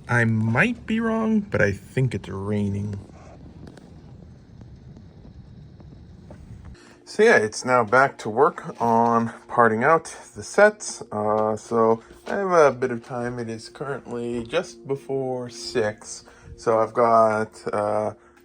I might be wrong, but I think it's raining. So yeah, it's now back to work on parting out the sets. So I have a bit of time. It is currently just before 6. So I've got,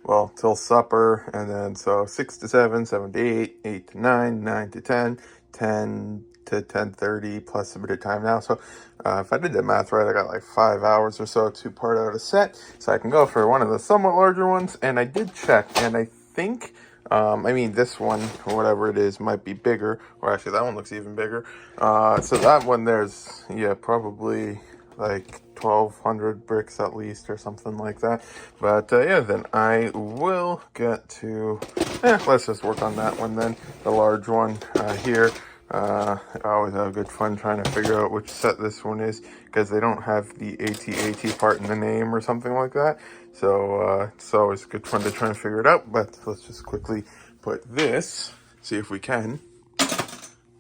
well, till supper, and then so 6 to 7, 7 to 8, 8 to 9, 9 to 10, 10 to 10:30, plus a bit of time now. So if I did the math right, I got like 5 hours or so to part out a set. So I can go for one of the somewhat larger ones. And I did check, and I think... I mean, this one, or whatever it is, might be bigger. Or actually, that one looks even bigger. So that one, there's, yeah, probably like 1,200 bricks at least, or something like that. But, yeah, then I will get to, let's just work on that one then. The large one here. I always have good fun trying to figure out which set this one is, because they don't have the AT-AT part in the name or something like that. So it's always good fun to try and figure it out. But let's just quickly put this, see if we can.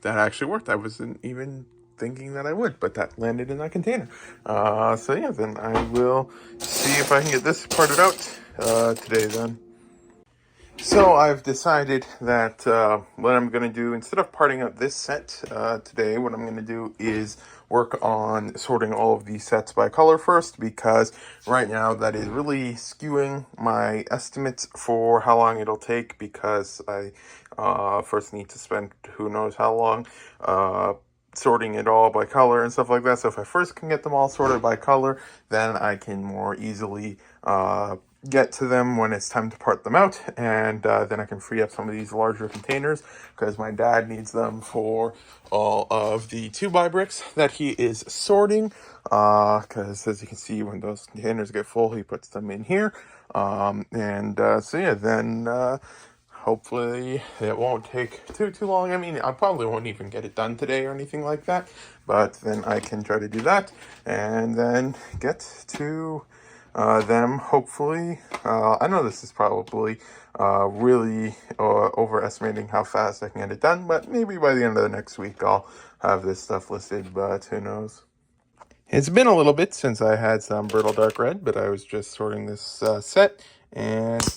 That actually worked. I wasn't even thinking that I would, but that landed in that container. So yeah, then I will see if I can get this parted out today then. So I've decided that what I'm going to do, instead of parting out this set today, what I'm going to do is work on sorting all of these sets by color first, because right now that is really skewing my estimates for how long it'll take, because I first need to spend who knows how long sorting it all by color and stuff like that. So if I first can get them all sorted by color, then I can more easily get to them when it's time to part them out, and then I can free up some of these larger containers, because my dad needs them for all of the 2x bricks that he is sorting, because as you can see, when those containers get full, he puts them in here, so yeah, then hopefully it won't take too long. I mean, I probably won't even get it done today or anything like that, but then I can try to do that and then get to them, hopefully. I know this is probably really overestimating how fast I can get it done, but maybe by the end of the next week I'll have this stuff listed, but who knows. It's been a little bit since I had some Brittle Dark Red, but I was just sorting this set, and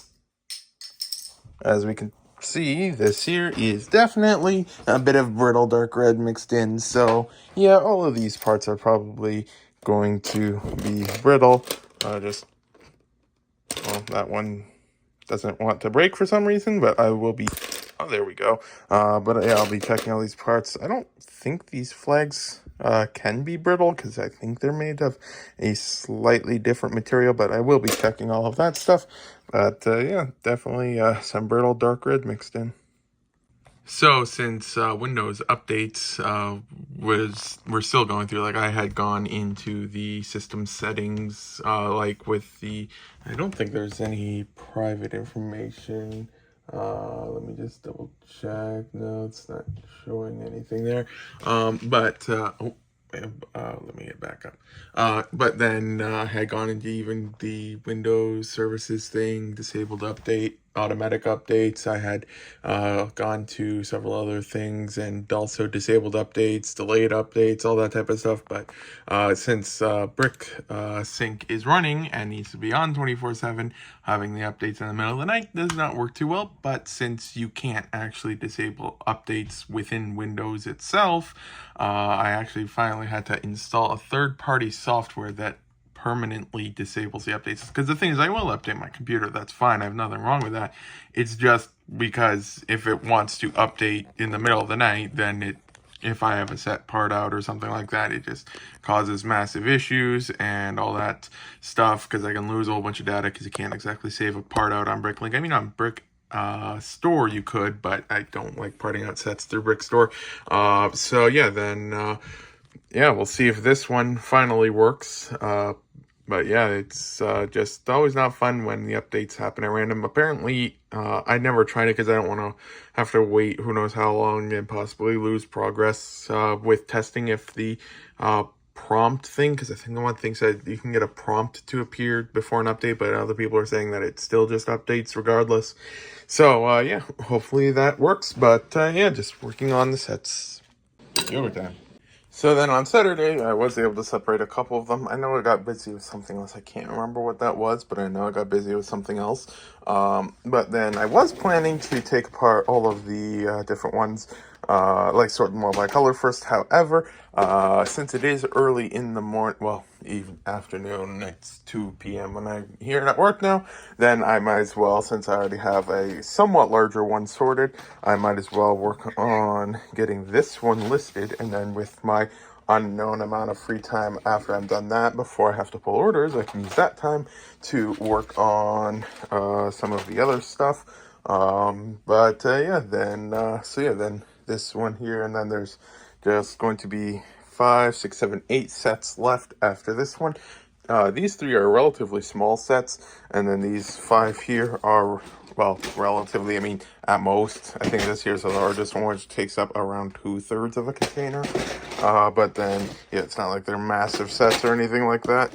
as we can see, this here is definitely a bit of Brittle Dark Red mixed in, so yeah, all of these parts are probably going to be brittle. Well, that one doesn't want to break for some reason, but I will be, oh, there we go. But yeah, I'll be checking all these parts. I don't think these flags can be brittle, because I think they're made of a slightly different material, but I will be checking all of that stuff. But yeah, definitely some Brittle Dark Red mixed in. So since Windows updates we're still going through, like I had gone into the system settings, like with the, I don't think there's any private information. Let me just double check. No, it's not showing anything there. Let me get back up. But then I had gone into even the Windows services thing, disabled update, automatic updates. I had gone to several other things and also disabled updates, delayed updates, all that type of stuff. But since Brick Sync is running and needs to be on 24/7, having the updates in the middle of the night does not work too well. But since you can't actually disable updates within Windows itself, I actually finally had to install a third-party software that permanently disables the updates. Because the thing is, I will update my computer. That's fine. I have nothing wrong with that. It's just because if it wants to update in the middle of the night, then if I have a set part out or something like that, it just causes massive issues and all that stuff, because I can lose a whole bunch of data, because you can't exactly save a part out on Bricklink. I mean, on Brick Store you could, but I don't like parting out sets through Brick Store. So yeah, then yeah, we'll see if this one finally works. But yeah, it's just always not fun when the updates happen at random. Apparently, I never tried it because I don't want to have to wait who knows how long and possibly lose progress with testing if the prompt thing, because I think the one thing said you can get a prompt to appear before an update, but other people are saying that it still just updates regardless. So yeah, hopefully that works. But yeah, just working on the sets. Overtime. So then on Saturday, I was able to separate a couple of them. I know I got busy with something else. I can't remember what that was, but I know I got busy with something else. But then I was planning to take apart all of the different ones, like sort them all by color first. However, since it is early in the morning, well, even afternoon, it's 2 p.m. when I'm here at work now, then I might as well, since I already have a somewhat larger one sorted, I might as well work on getting this one listed, and then with my unknown amount of free time after I'm done that, before I have to pull orders, I can use that time to work on some of the other stuff. Then this one here, and then there's just going to be 5, 6, 7, 8 sets left after this one. These 3 are relatively small sets, and then these 5 here are, well, relatively, I mean, at most, I think this here's the largest one, which takes up around 2/3 of a container. But then, yeah, it's not like they're massive sets or anything like that.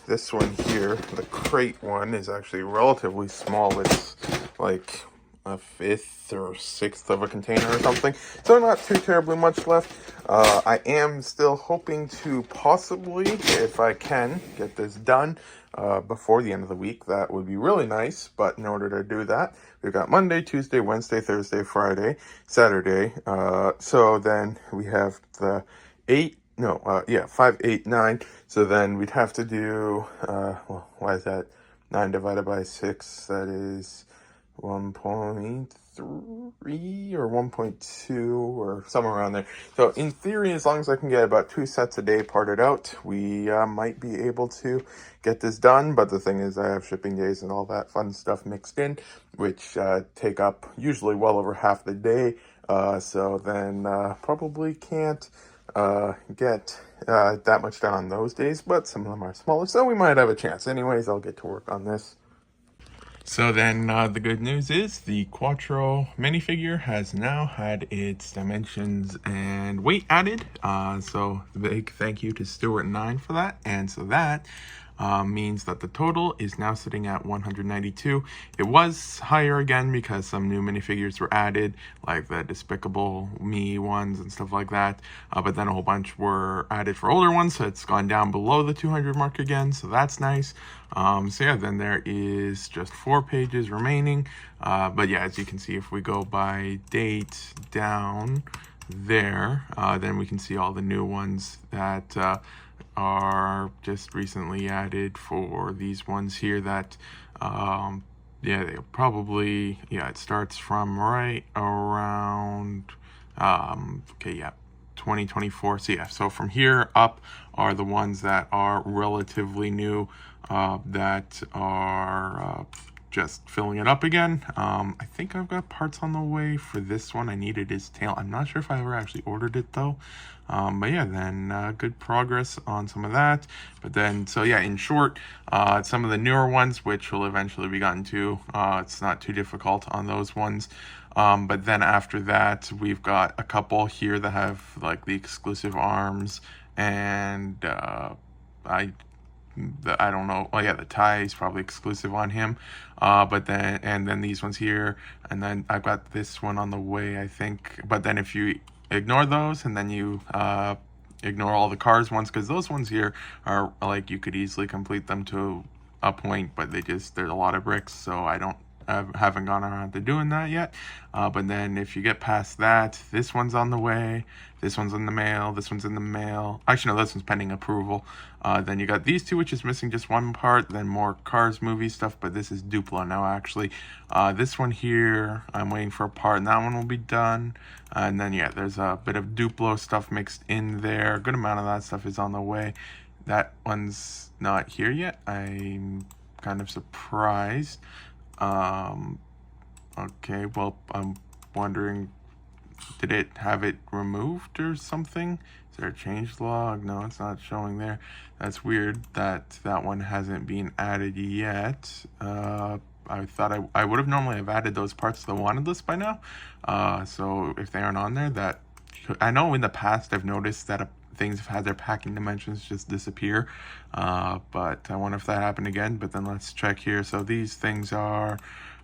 This one here, the crate one, is actually relatively small. It's like a 1/5 or 1/6 of a container or something, so not too terribly much left. I am still hoping to possibly, if I can, get this done before the end of the week. That would be really nice, but in order to do that, we've got Monday, Tuesday, Wednesday, Thursday, Friday, Saturday. So then we have the 5, 8, 9. So then we'd have to do, well, why is that 9 divided by 6? That is 1.3 or 1.2 or somewhere around there. So in theory, as long as I can get about 2 sets a day parted out, we might be able to get this done. But the thing is, I have shipping days and all that fun stuff mixed in, which take up usually well over half the day. So then probably can't get that much done on those days, but some of them are smaller, so we might have a chance. Anyways, I'll get to work on this. So then the good news is the Quattro minifigure has now had its dimensions and weight added. So big thank you to Stuart9 for that. And so that means that the total is now sitting at 192. It was higher again because some new minifigures were added, like the Despicable Me ones and stuff like that. But then a whole bunch were added for older ones, so it's gone down below the 200 mark again, so that's nice. So yeah, then there is just 4 pages remaining. But yeah, as you can see, if we go by date down there, then we can see all the new ones that are just recently added for these ones here that yeah, they probably, yeah, it starts from right around 2024. So yeah, so from here up are the ones that are relatively new, that are just filling it up again. I think I've got parts on the way for this one. I needed his tail. I'm not sure if I ever actually ordered it though. But yeah, then good progress on some of that. But then, so yeah, in short, some of the newer ones, which will eventually be gotten to, it's not too difficult on those ones. But then after that, we've got a couple here that have like the exclusive arms, and I don't know. Oh yeah, the tie is probably exclusive on him. But then these ones here, and then I've got this one on the way, I think. But then if you ignore those, and then you ignore all the cars ones, because those ones here are like, you could easily complete them to a point, but there's a lot of bricks, so I haven't gone around to doing that yet. But then if you get past that, this one's on the way, this one's in the mail, this one's in the mail. Actually, no, this one's pending approval. Then you got these two, which is missing just one part, then more Cars movie stuff, but this is Duplo now, actually. This one here, I'm waiting for a part, and that one will be done. And then, yeah, there's a bit of Duplo stuff mixed in there. A good amount of that stuff is on the way. That one's not here yet. I'm kind of surprised. Okay, well, I'm wondering, did it have it removed or something? Is there a change log? No, it's not showing there. That's weird that that one hasn't been added yet. I thought I would have normally have added those parts to the wanted list by now. So if they aren't on there, I know in the past I've noticed that things have had their packing dimensions just disappear. But I wonder if that happened again. But then let's check here. So these things are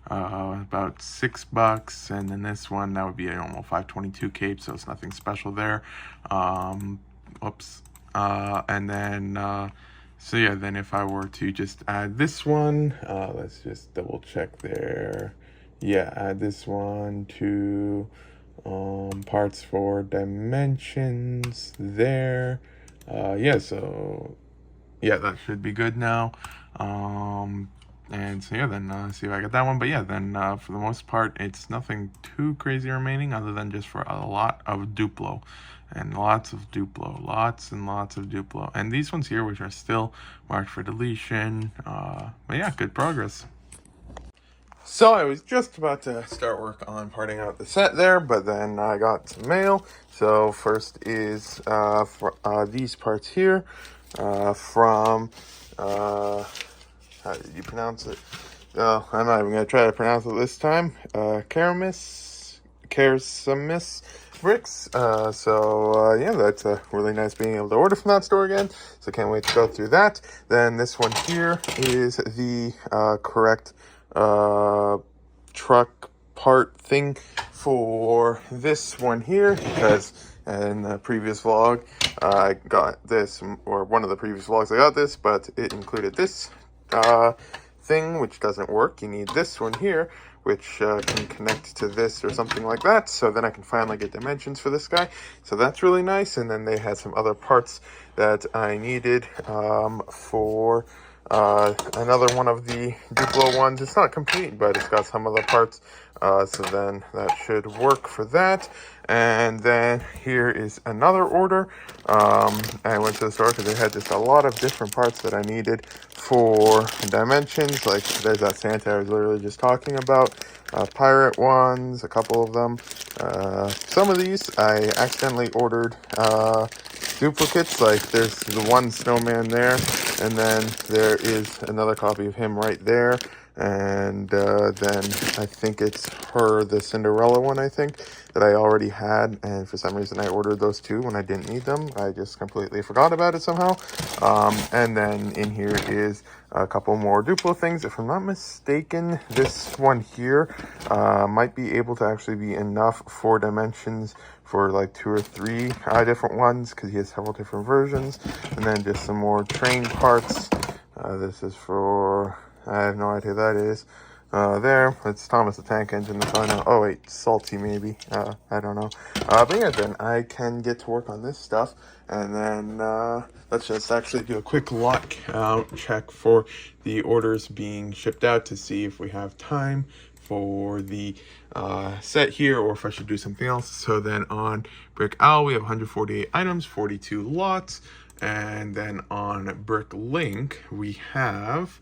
about $6, and then this one, that would be a normal 522 cape, so it's nothing special there. Oops. And then so yeah, then if I were to just add this one, let's just double check there. Yeah, add this one to parts for dimensions there. Yeah, so yeah, that should be good now. And so yeah, then see if I get that one. But yeah, then for the most part, it's nothing too crazy remaining other than just for a lot of Duplo. And lots of Duplo, lots and lots of Duplo. And these ones here, which are still marked for deletion. But yeah, good progress. So I was just about to start work on parting out the set there, but then I got some mail. So first is for these parts here from, how did you pronounce it? I'm not even going to try to pronounce it this time. Karamis Bricks. Yeah, that's really nice being able to order from that store again. So can't wait to go through that. Then this one here is the correct truck part thing for this one here, because in the previous vlog I got this, or one of the previous vlogs I got this, but it included this thing, which doesn't work. You need this one here, which can connect to this or something like that, so then I can finally get dimensions for this guy. So that's really nice. And then they had some other parts that I needed for another one of the Duplo ones. It's not complete, but it's got some other parts, so then that should work for that. And then here is another order. I went to the store because they had just a lot of different parts that I needed for dimensions. Like there's that Santa I was literally just talking about, pirate ones, a couple of them. Some of these I accidentally ordered duplicates, like there's the one snowman there, and then there is another copy of him right there, and then I think it's her, the Cinderella one, I think, that I already had, and for some reason I ordered those two when I didn't need them. I just completely forgot about it somehow. And then in here is a couple more Duplo things. If I'm not mistaken, this one here might be able to actually be enough for dimensions for like 2 or 3 different ones, because he has several different versions. And then just some more train parts. This is for, I have no idea who that is. There, it's Thomas the Tank Engine, the final. Oh wait, Salty maybe. I don't know. But yeah, then I can get to work on this stuff, and then let's just actually do a quick lock out check for the orders being shipped out to see if we have time for the set here, or if I should do something else. So then on Brick Owl, we have 148 items, 42 lots, and then on Bricklink, we have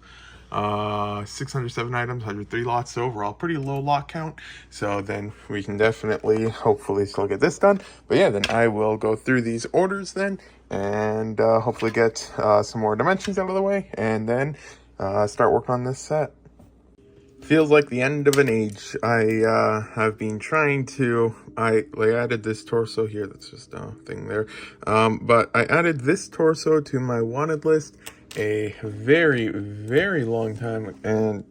607 items, 103 lots. So overall, pretty low lot count. So then we can definitely, hopefully, still get this done. But yeah, then I will go through these orders then, and hopefully get some more dimensions out of the way, and then start working on this set. Feels like the end of an age. I have been trying to, I added this torso here, that's just a thing there, but I added this torso to my wanted list a very, very long time, and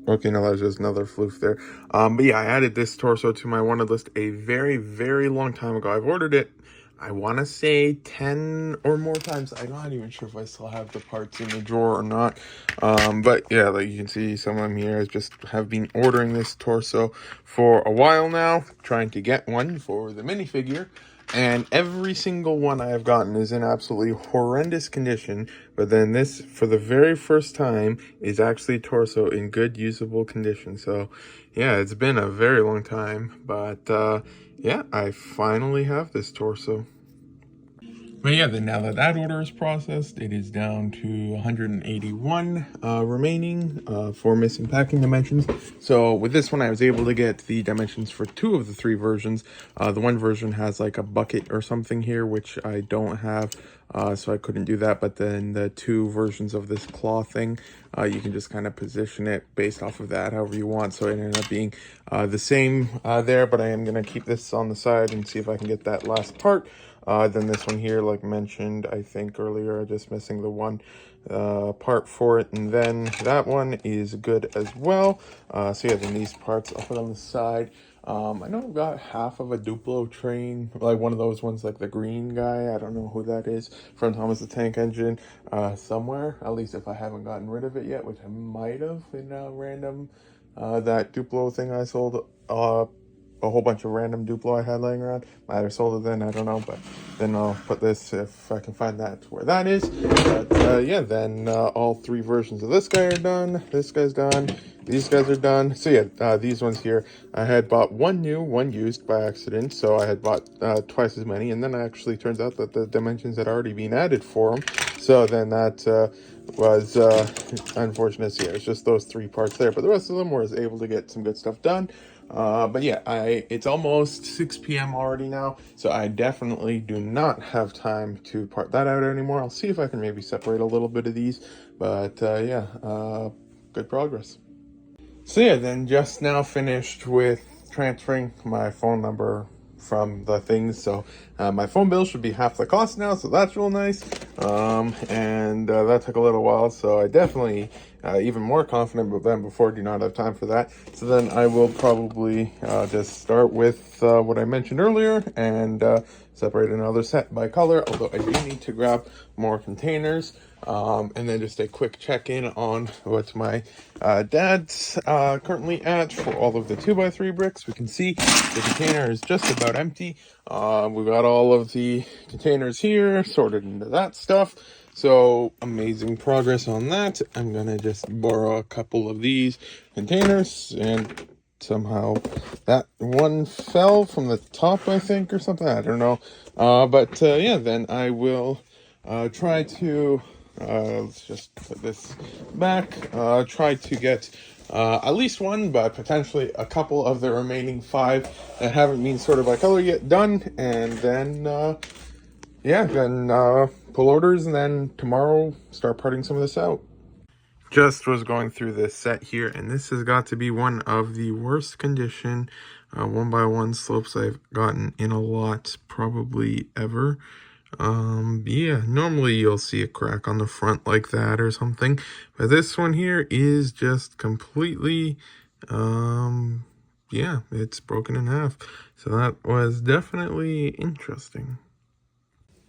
okay, no, that was just another floof there. But yeah, I added this torso to my wanted list a very, very long time ago. I've ordered it, I want to say 10 or more times. I'm not even sure if I still have the parts in the drawer or not. But yeah, like you can see, some of them here I just have been ordering this torso for a while now, trying to get one for the minifigure. And every single one I have gotten is in absolutely horrendous condition. But then this, for the very first time, is actually torso in good, usable condition. So yeah, it's been a very long time. But yeah, I finally have this torso. But yeah, then now that that order is processed, it is down to 181 remaining for missing packing dimensions. So with this one, I was able to get the dimensions for 2 of the 3 versions. The one version has like a bucket or something here, which I don't have, so I couldn't do that. But then the 2 versions of this claw thing, you can just kind of position it based off of that however you want. So it ended up being the same there, but I am going to keep this on the side and see if I can get that last part. Then this one here, like mentioned, I think earlier, just missing the one part for it, and then that one is good as well. So yeah, then these parts I'll put on the side. I know I've got half of a Duplo train, like one of those ones, like the green guy. I don't know who that is, from Thomas the Tank Engine, somewhere. At least if I haven't gotten rid of it yet, which I might have in a random, that Duplo thing I sold, a whole bunch of random Duplo I had laying around. I either sold it then, I don't know, but then I'll put this if I can find that where that is. But yeah, then all three versions of this guy are done. This guy's done. These guys are done. So yeah, these ones here, I had bought one new, one used by accident. So I had bought twice as many, and then it actually turns out that the dimensions had already been added for them. So then that was unfortunate. So yeah, it's just those three parts there, but the rest of them was able to get some good stuff done. But yeah, it's almost 6 p.m. already now, so I definitely do not have time to part that out anymore. I'll see if I can maybe separate a little bit of these, but yeah, good progress. So yeah, then just now finished with transferring my phone number from the things, so my phone bill should be half the cost now, so that's real nice. And that took a little while, so I definitely even more confident than before do not have time for that. So then I will probably just start with what I mentioned earlier and separate another set by color, although I do need to grab more containers. And then just a quick check-in on what my dad's currently at for all of the 2x3 bricks. We can see the container is just about empty. We've got all of the containers here sorted into that stuff. So amazing progress on that. I'm gonna just borrow a couple of these containers, and somehow that one fell from the top, I think, or something. I don't know. But yeah, then I will try to let's just put this back. Try to get at least one, but potentially a couple of the remaining 5 that haven't been sorted by color yet done, and then yeah, then pull orders, and then tomorrow start parting some of this out. Just was going through this set here, and this has got to be one of the worst condition 1x1 slopes I've gotten in a lot, probably ever. Yeah, normally you'll see a crack on the front like that or something, but this one here is just completely yeah, it's broken in half, so that was definitely interesting.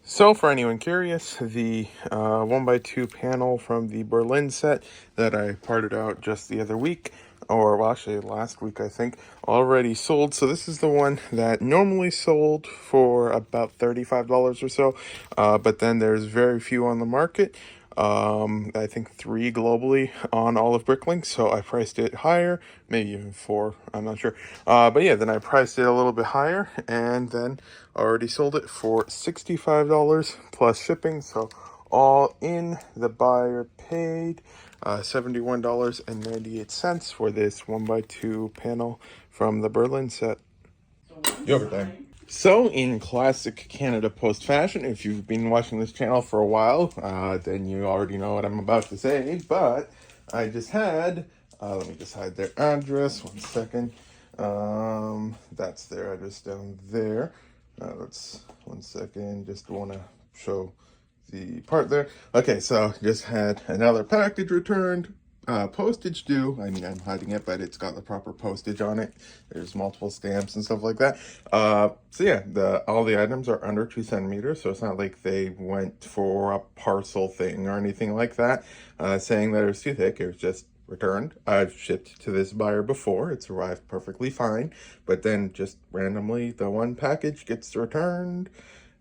So for anyone curious, the 1x2 panel from the Berlin set that I parted out just the other week, or well, actually last week, I think, already sold. So this is the one that normally sold for about $35 or so, but then there's very few on the market. I think 3 globally on all of Bricklink, so I priced it higher, maybe even 4, I'm not sure. But yeah, then I priced it a little bit higher, and then already sold it for $65 plus shipping. So all in, the buyer paid $71.98 for this 1x2 panel from the Berlin set. Yogurt time. So, in classic Canada Post fashion, if you've been watching this channel for a while, then you already know what I'm about to say, but I just had, let me just hide their address, 1 second. That's their address down there. Let's, 1 second, just want to show the part there. Okay, so just had another package returned. Postage due. I mean, I'm hiding it, but it's got the proper postage on it. There's multiple stamps and stuff like that. So yeah, all the items are under 2 centimeters, so it's not like they went for a parcel thing or anything like that, saying that it was too thick. It was just returned. I've shipped to this buyer before. It's arrived perfectly fine, but then just randomly the one package gets returned.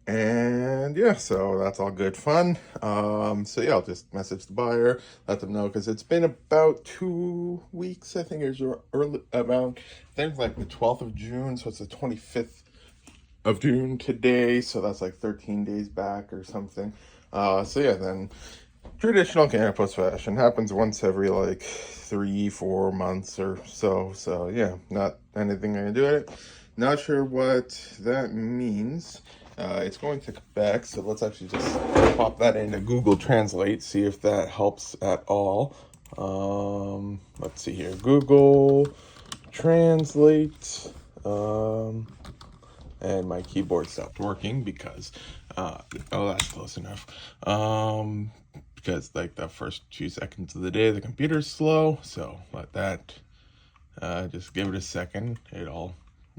And yeah, so that's all good fun. So yeah, I'll just message the buyer, let them know, because it's been about 2 weeks. I think it was early, about, I think like the 12th of June, so it's the 25th of June today, so that's like 13 days back or something. So yeah, then traditional Canada Post fashion happens once every like 3-4 months or so. So yeah, not anything I can do it. Not sure what that means. It's going to Quebec, so let's actually just pop that into Google Translate, see if that helps at all. Let's see here, Google Translate. and my keyboard stopped working because, oh, that's close enough. Because like the first few seconds of the day, the computer's slow, so let that, just give it a second, it'll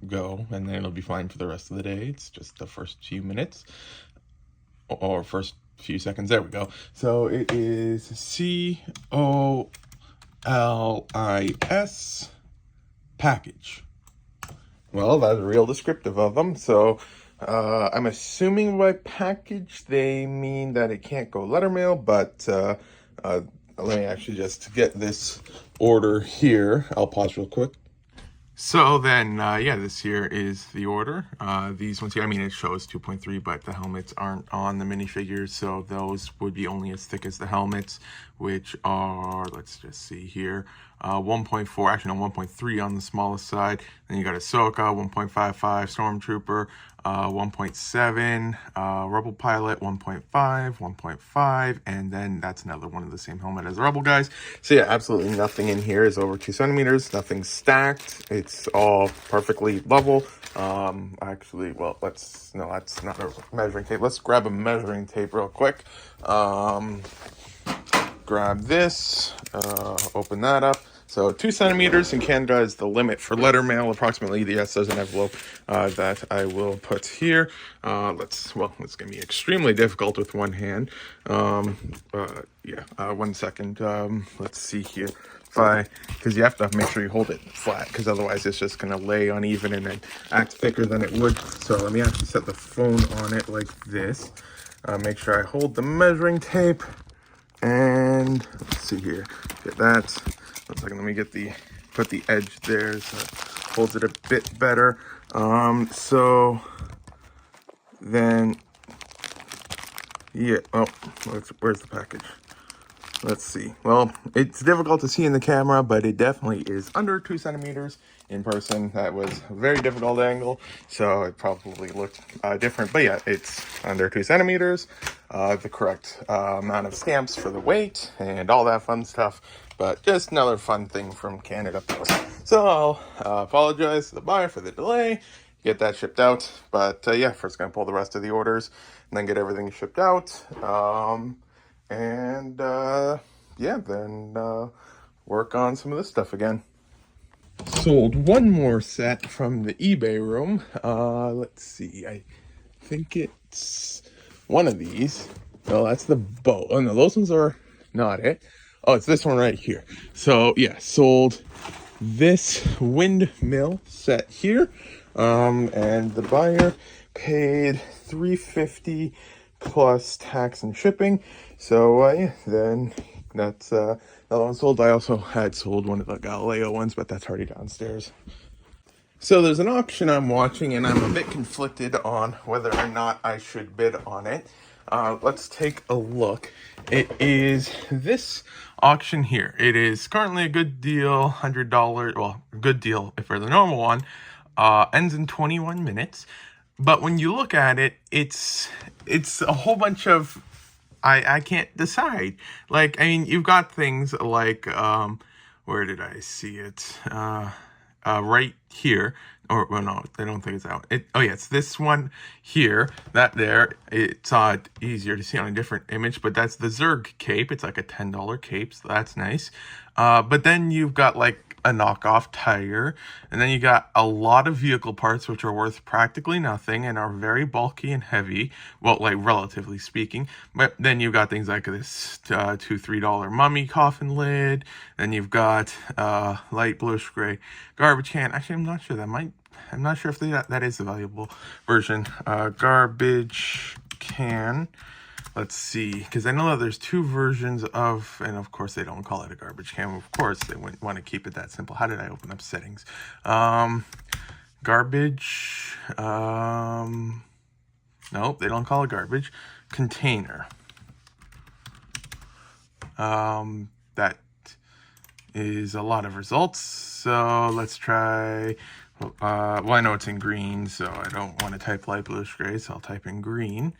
go, and then it'll be fine for the rest of the day. It's just the first few minutes, or first few seconds, there we go. So it is COLIS package. Well, that's real descriptive of them. So I'm assuming by package they mean that it can't go letter mail, but let me actually just get this order here. I'll pause real quick. So then, yeah, this here is the order. These ones here, I mean, it shows 2.3, but the helmets aren't on the minifigures, so those would be only as thick as the helmets, which are, let's just see here, 1.4, actually no, 1.3 on the smallest side. Then you got Ahsoka, 1.55 Stormtrooper, 1.7 Rebel Pilot, 1.5, 1.5, and then that's another one of the same helmet as the Rebel guys. So yeah, absolutely nothing in here is over 2 centimeters, nothing stacked. It's all perfectly level. Actually, well, that's not a measuring tape. Let's grab a measuring tape real quick. Grab this, open that up. So 2 centimeters in Canada is the limit for letter mail, approximately. Yes, there's an envelope that I will put here. It's gonna be extremely difficult with one hand. Yeah, 1 second. Let's see here. Because you have to make sure you hold it flat, because otherwise it's just gonna lay uneven and then act thicker than it would. So let me actually set the phone on it like this. Make sure I hold the measuring tape. And let's see here, get that. 1 second, let me put the edge there so it holds it a bit better. So then, yeah, oh, where's the package? Let's see. Well, it's difficult to see in the camera, but it definitely is under 2 centimeters in person. That was a very difficult angle, so it probably looked different. But yeah, it's under 2 centimeters. The correct amount of stamps for the weight and all that fun stuff. But just another fun thing from Canada Post. So I'll apologize to the buyer for the delay. Get that shipped out. But yeah, first gonna pull the rest of the orders and then get everything shipped out. Yeah, then work on some of this stuff again. Sold one more set from the eBay room. Let's see. I think it's one of these. No, that's the bow. Oh no, those ones are not it. Oh, it's this one right here. So yeah, sold this windmill set here. And the buyer paid $350 plus tax and shipping. So yeah, then that's another one sold. I also had sold one of the Galileo ones, but that's already downstairs. So there's an auction I'm watching, and I'm a bit conflicted on whether or not I should bid on it. Let's take a look. It is this auction here. It is currently a good deal, $100. Well, good deal for the normal one. Ends in 21 minutes. But when you look at it, it's a whole bunch of, I can't decide. Like, I mean, you've got things like, where did I see it? Right here. Or, well, no, I don't think it's that one. Oh, yeah, it's this one here. That there. It's easier to see on a different image, but that's the Zerg cape. It's like a $10 cape, so that's nice. But then you've got, like, a knockoff tire, and then you got a lot of vehicle parts which are worth practically nothing and are very bulky and heavy, well, like relatively speaking. But then you've got things like this $2-3 mummy coffin lid. Then you've got light bluish gray garbage can. Actually, I'm not sure if that is the valuable version. Garbage can. Let's see, because I know that there's 2 versions of, and of course they don't call it a garbage can. Of course they wouldn't want to keep it that simple. How did I open up settings? Garbage. Nope, they don't call it garbage. Container. That is a lot of results. So let's try. Well, I know it's in green, so I don't want to type light bluish gray, so I'll type in green.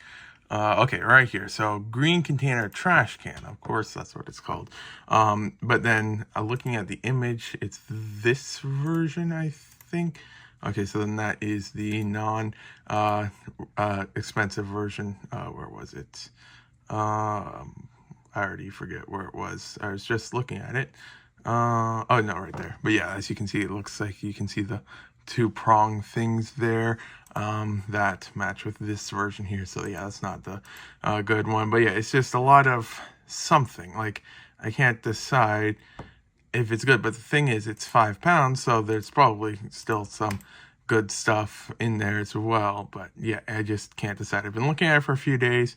Okay, right here. So green container trash can. Of course, that's what it's called. But then looking at the image, it's this version, I think. Okay, so then that is the non expensive version. Where was it? I already forget where it was. I was just looking at it. Oh no, right there. But yeah, as you can see, it looks like you can see the two prong things there that match with this version here. So yeah, that's not the good one. But yeah, it's just a lot of something. Like, I can't decide if it's good. But the thing is, it's £5, so there's probably still some good stuff in there as well. But yeah, I just can't decide. I've been looking at it for a few days,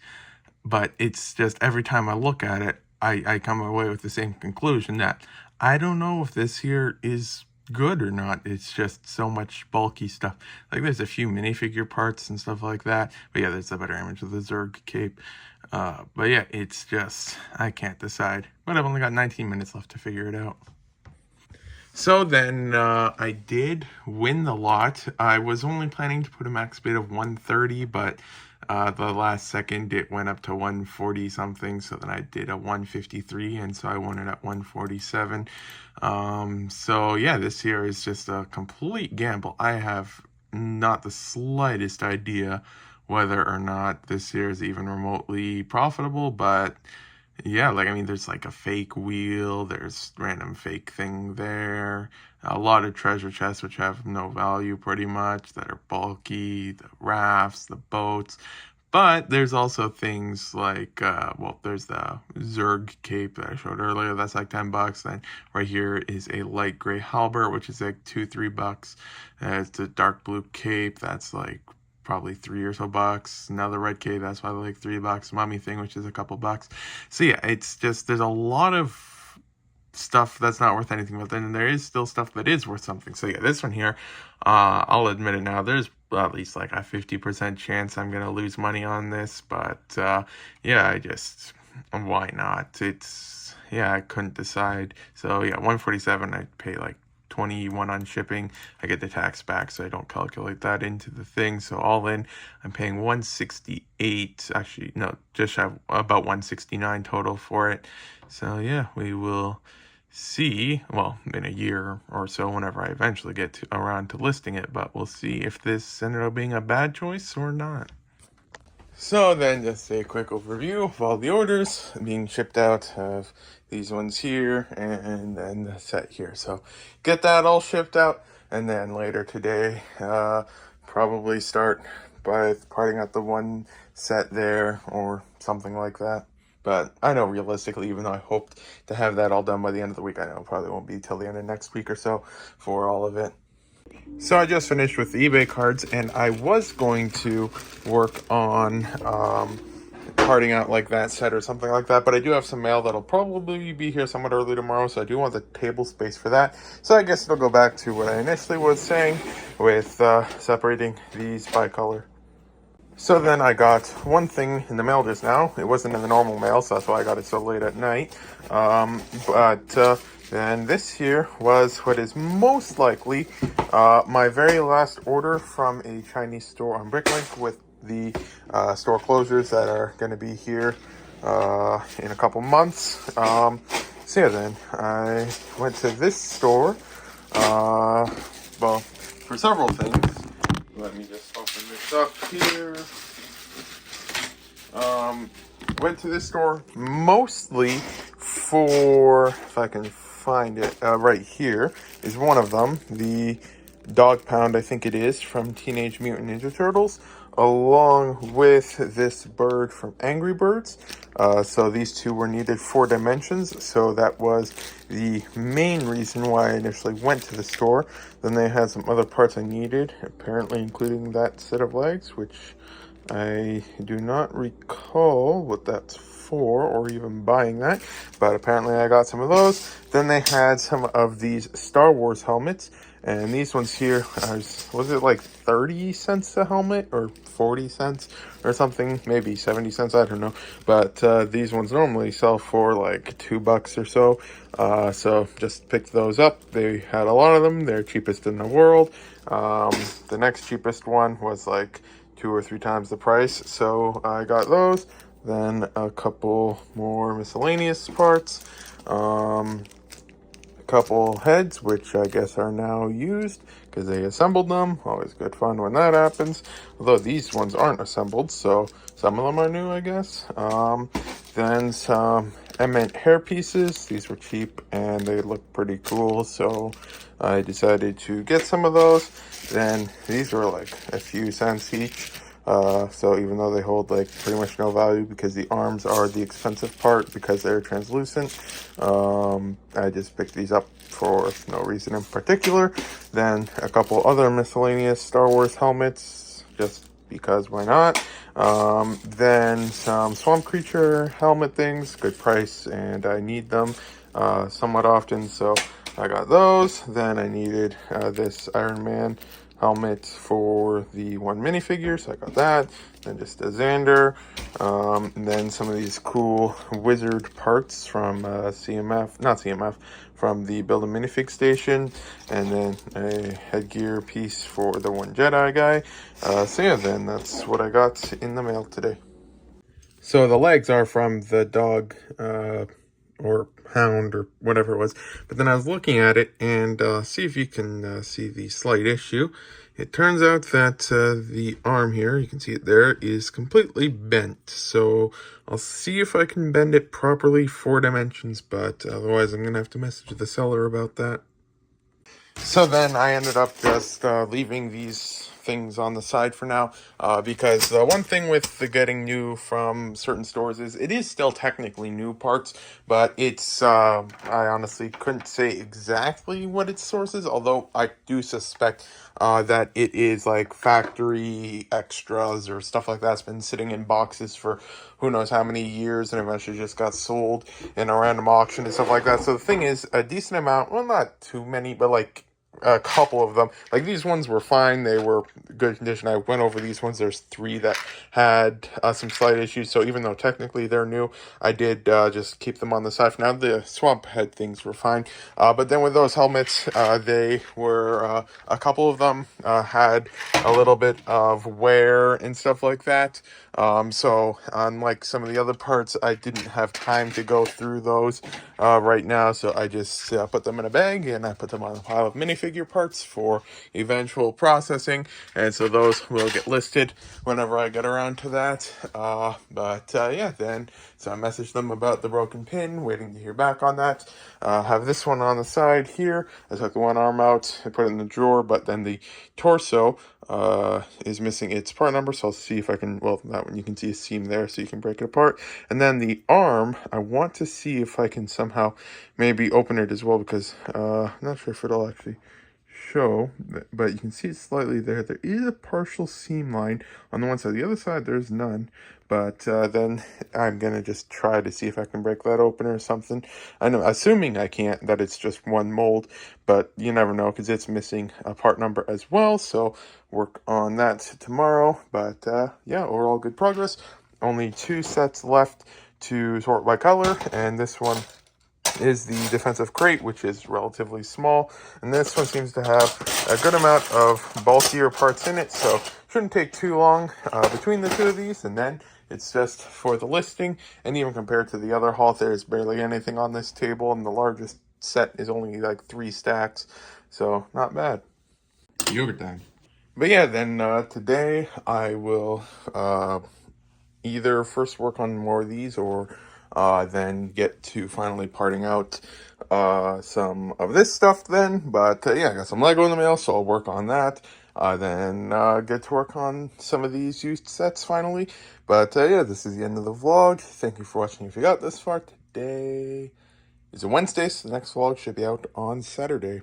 but it's just every time I look at it, I come away with the same conclusion that I don't know if this here is good or not. It's just so much bulky stuff. Like, there's a few minifigure parts and stuff like that. But yeah, there's a better image of the Zerg cape. But yeah, it's just, I can't decide. But I've only got 19 minutes left to figure it out. So then I did win the lot. I was only planning to put a max bid of 130, but the last second it went up to 140 something. So then I did a 153, and so I won it at 147. So yeah, this here is just a complete gamble. I have not the slightest idea whether or not this here is even remotely profitable, but yeah, like, I mean, there's like a fake wheel, there's random fake thing there, a lot of treasure chests which have no value pretty much, that are bulky, the rafts, the boats. But there's also things like, well, there's the Zerg cape that I showed earlier, that's like $10. Then right here is a light gray halberd, which is like $2-3. It's a dark blue cape, that's like probably $3 or so bucks. Another red cape, that's probably like $3. Mummy thing, which is a couple bucks. So yeah, it's just, there's a lot of stuff that's not worth anything, but then there is still stuff that is worth something. So yeah, this one here, I'll admit it now, there's at least like a 50% chance I'm gonna lose money on this, but yeah, I just, why not? It's, yeah, I couldn't decide. So yeah, 147, I'd pay like 21 on shipping. I get the tax back, so I don't calculate that into the thing. So all in, I'm paying 168. Actually, no, just have about 169 total for it. So yeah, we will see, well, in a year or so, whenever I eventually get around to listing it, but we'll see if this ended up being a bad choice or not. So then, just a quick overview of all the orders being shipped out of these ones here and then the set here. So get that all shipped out, and then later today, probably start by parting out the one set there or something like that. But I know realistically, even though I hoped to have that all done by the end of the week, I know it probably won't be till the end of next week or so for all of it. So I just finished with the eBay cards, and I was going to work on parting out like that set or something like that, but I do have some mail that'll probably be here somewhat early tomorrow, so I do want the table space for that. So I guess it'll go back to what I initially was saying with separating these by color. So then I got one thing in the mail just now. It wasn't in the normal mail, so that's why I got it so late at night. Then this here was what is most likely my very last order from a Chinese store on Bricklink, with the store closures that are going to be here in a couple months. So yeah, then I went to this store, well, for several things. Let me just open this up here. Went to this store mostly for, if I can find it, right here is one of them, the Dog Pound, I think it is, from Teenage Mutant Ninja Turtles, along with this bird from Angry Birds. So these two were needed 4 dimensions, so that was the main reason why I initially went to the store. Then they had some other parts I needed, apparently including that set of legs, which I do not recall what that's for, or even buying that, but apparently I got some of those. Then they had some of these Star Wars helmets, and these ones here, was it like 30 cents a helmet, or 40 cents, or something, maybe 70 cents, I don't know, but these ones normally sell for like $2 or so, so just picked those up. They had a lot of them, they're cheapest in the world. The next cheapest one was like 2 or 3 times the price, so I got those. Then a couple more miscellaneous parts, couple heads, which I guess are now used because they assembled them. Always good fun when that happens. Although these ones aren't assembled, so some of them are new, I guess. Then some Emmett hair pieces. These were cheap and they look pretty cool, so I decided to get some of those. Then these were like a few cents each. So even though they hold like pretty much no value because the arms are the expensive part because they're translucent, I just picked these up for no reason in particular. Then a couple other miscellaneous Star Wars helmets, just because why not. Then some Swamp Creature helmet things, good price, and I need them somewhat often, so I got those. Then I needed this Iron Man helmet for the one minifigure, so I got that. Then just a Xander, and then some of these cool wizard parts from from the Build a Minifig station, and then a headgear piece for the one Jedi guy. So yeah, then that's what I got in the mail today. So the legs are from the dog, or hound or whatever it was. But then I was looking at it and see if you can see the slight issue. It turns out that the arm here, you can see it there, is completely bent. So I'll see if I can bend it properly 4 dimensions, but otherwise I'm going to have to message the seller about that. So then I ended up just leaving these things on the side for now, because the one thing with the getting new from certain stores is it is still technically new parts, but it's, I honestly couldn't say exactly what its source is, although I do suspect that it is like factory extras or stuff like that's been sitting in boxes for who knows how many years and eventually just got sold in a random auction and stuff like that. So the thing is, a decent amount, well, not too many, but like a couple of them, like these ones were fine, they were good condition. I went over these ones. There's 3 that had some slight issues, so even though technically they're new, I did just keep them on the side for now. The swamp head things were fine, but then with those helmets, they were a couple of them had a little bit of wear and stuff like that. So unlike some of the other parts, I didn't have time to go through those right now, so I just put them in a bag and I put them on a pile of minifigure parts for eventual processing, and so those will get listed whenever I get around to that. Yeah, then so I messaged them about the broken pin, waiting to hear back on that. Have this one on the side here. I took the one arm out, I put it in the drawer, but then the torso is missing its part number, so I'll see if I can, well, that one you can see a seam there, so you can break it apart. And then the arm, I want to see if I can somehow maybe open it as well, because I'm not sure if it'll actually show, but you can see it slightly there. There is a partial seam line on the one side. The other side, there's none. But then I'm going to just try to see if I can break that open or something. I know, assuming I can't, that it's just one mold, but you never know because it's missing a part number as well. So work on that tomorrow. But yeah, overall good progress. Only 2 sets left to sort by color, and this one is the defensive crate, which is relatively small, and this one seems to have a good amount of bulkier parts in it, so shouldn't take too long between the 2 of these, and then it's just for the listing. And even compared to the other haul, there's barely anything on this table, and the largest set is only like 3 stacks, so not bad. Yogurt time. But yeah, then today I will either first work on more of these or then get to finally parting out some of this stuff then. But yeah, I got some Lego in the mail, so I'll work on that. Then get to work on some of these used sets finally. But yeah, this is the end of the vlog. Thank you for watching if you got this far. Today is a Wednesday, so the next vlog should be out on Saturday.